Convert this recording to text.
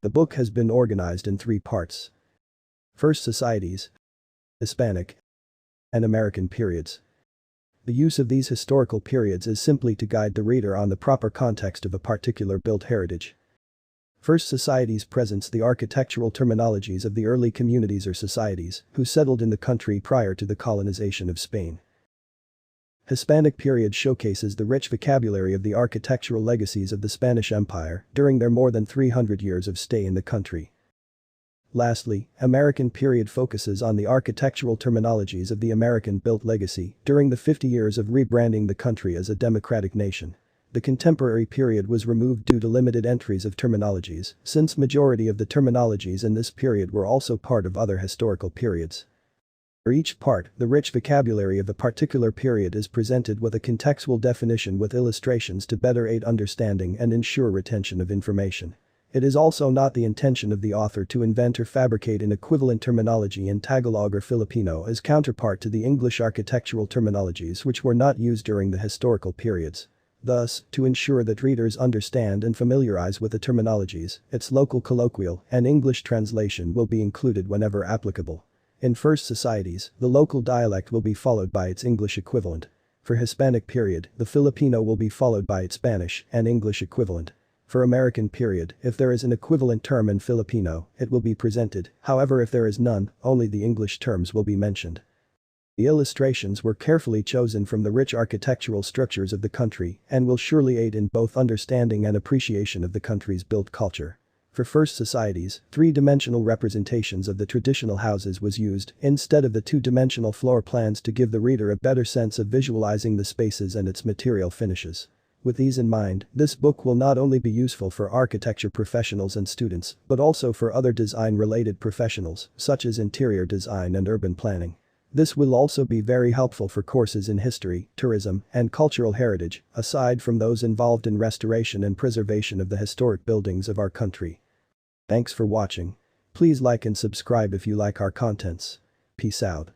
The book has been organized in 3 parts. First societies, Hispanic, and American periods. The use of these historical periods is simply to guide the reader on the proper context of a particular built heritage. First societies presents the architectural terminologies of the early communities or societies who settled in the country prior to the colonization of Spain. Hispanic period showcases the rich vocabulary of the architectural legacies of the Spanish Empire during their more than 300 years of stay in the country. Lastly, American period focuses on the architectural terminologies of the American-built legacy during the 50 years of rebranding the country as a democratic nation. The contemporary period was removed due to limited entries of terminologies, since majority of the terminologies in this period were also part of other historical periods. For each part, the rich vocabulary of a particular period is presented with a contextual definition with illustrations to better aid understanding and ensure retention of information. It is also not the intention of the author to invent or fabricate an equivalent terminology in Tagalog or Filipino as counterpart to the English architectural terminologies which were not used during the historical periods. Thus, to ensure that readers understand and familiarize with the terminologies, its local colloquial and English translation will be included whenever applicable. In first societies, the local dialect will be followed by its English equivalent. For Hispanic period, the Filipino will be followed by its Spanish and English equivalent. For American period, if there is an equivalent term in Filipino, it will be presented, however if there is none, only the English terms will be mentioned. The illustrations were carefully chosen from the rich architectural structures of the country and will surely aid in both understanding and appreciation of the country's built culture. For first societies, 3-dimensional representations of the traditional houses was used instead of the 2-dimensional floor plans to give the reader a better sense of visualizing the spaces and its material finishes. With these in mind, this book will not only be useful for architecture professionals and students, but also for other design-related professionals, such as interior design and urban planning. This will also be very helpful for courses in history, tourism, and cultural heritage, aside from those involved in restoration and preservation of the historic buildings of our country. Thanks for watching. Please like and subscribe if you like our contents. Peace out.